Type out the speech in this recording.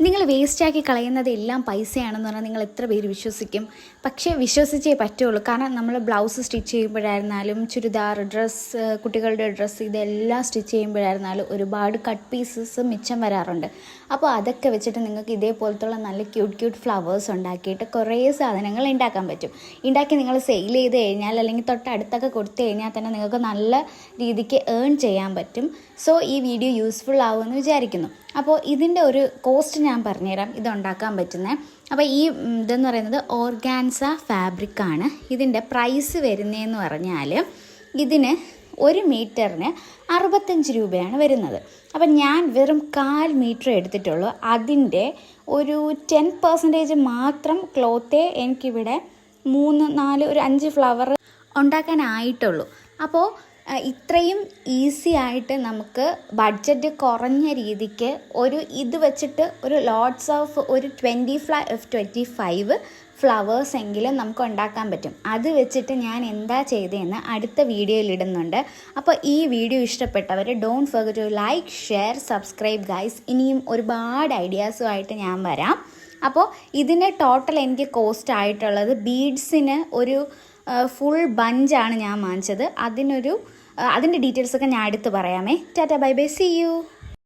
നിങ്ങൾ വേസ്റ്റാക്കി കളയുന്നതെല്ലാം പൈസയാണെന്ന് പറഞ്ഞാൽ നിങ്ങൾ എത്ര പേര് വിശ്വസിക്കും? പക്ഷേ വിശ്വസിച്ചേ പറ്റുള്ളൂ. കാരണം നമ്മൾ ബ്ലൗസ് സ്റ്റിച്ച് ചെയ്യുമ്പോഴായിരുന്നാലും ചുരിദാർ, ഡ്രസ്സ്, കുട്ടികളുടെ ഡ്രസ്സ്, ഇതെല്ലാം സ്റ്റിച്ച് ചെയ്യുമ്പോഴായിരുന്നാലും ഒരുപാട് കട്ട് പീസസ് മിച്ചം വരാറുണ്ട്. അപ്പോൾ അതൊക്കെ വെച്ചിട്ട് നിങ്ങൾക്ക് ഇതേപോലത്തുള്ള നല്ല ക്യൂട്ട് ഫ്ലവേഴ്സ് ഉണ്ടാക്കിയിട്ട് കുറേ സാധനങ്ങൾ ഉണ്ടാക്കാൻ പറ്റും. ഉണ്ടാക്കി നിങ്ങൾ സെയിൽ ചെയ്ത് കഴിഞ്ഞാൽ അല്ലെങ്കിൽ തൊട്ടടുത്തൊക്കെ കൊടുത്തു കഴിഞ്ഞാൽ തന്നെ നിങ്ങൾക്ക് നല്ല രീതിക്ക് ഏൺ ചെയ്യാൻ പറ്റും. സോ ഈ വീഡിയോ യൂസ്ഫുൾ ആവുമെന്ന് വിചാരിക്കുന്നു. അപ്പോൾ ഇതിൻ്റെ ഒരു കോസ്റ്റ് ഞാൻ പറഞ്ഞുതരാം, ഇതുണ്ടാക്കാൻ പറ്റുന്നത്. അപ്പോൾ ഈ ഇതെന്ന് പറയുന്നത് ഓർഗാൻസ ഫാബ്രിക്കാണ്. ഇതിൻ്റെ പ്രൈസ് വരുന്നതെന്ന് പറഞ്ഞാൽ ഇതിന് 1 മീറ്ററിന് 65 രൂപയാണ് വരുന്നത്. അപ്പം ഞാൻ വെറും 1/4 മീറ്റർ എടുത്തിട്ടുള്ളൂ. അതിൻ്റെ ഒരു 10% മാത്രം ക്ലോത്തേ എനിക്കിവിടെ 3, 4, ഒരു 5 ഫ്ലവർ ഉണ്ടാക്കാനായിട്ടുള്ളൂ. അപ്പോൾ ഇത്രയും ഈസി ആയിട്ട് നമുക്ക് ബഡ്ജറ്റ് കുറഞ്ഞ രീതിക്ക് ഇത് വെച്ചിട്ട് ഒരു ലോട്ട്സ് ഓഫ് ഒരു 25 ഫ്ലവേഴ്സ് എങ്കിലും നമുക്ക് ഉണ്ടാക്കാൻ പറ്റും. അത് വെച്ചിട്ട് ഞാൻ എന്താ ചെയ്തതെന്ന് അടുത്ത വീഡിയോയിൽ ഇടുന്നുണ്ട്. അപ്പോൾ ഈ വീഡിയോ ഇഷ്ടപ്പെട്ടവർ don't forget to like, share, subscribe guys. ഇനിയും ഒരുപാട് ഐഡിയാസുമായിട്ട് ഞാൻ വരാം. അപ്പോൾ ഇതിന് ടോട്ടൽ എനിക്ക് കോസ്റ്റ് ആയിട്ടുള്ളത് ബീഡ്സിന് ഒരു ഫുൾ ബഞ്ചാണ് ഞാൻ വാങ്ങിച്ചത്. അതിൻ്റെ ഡീറ്റെയിൽസൊക്കെ ഞാൻ അടുത്ത് പറയാമേ. Tata, bye bye, see U.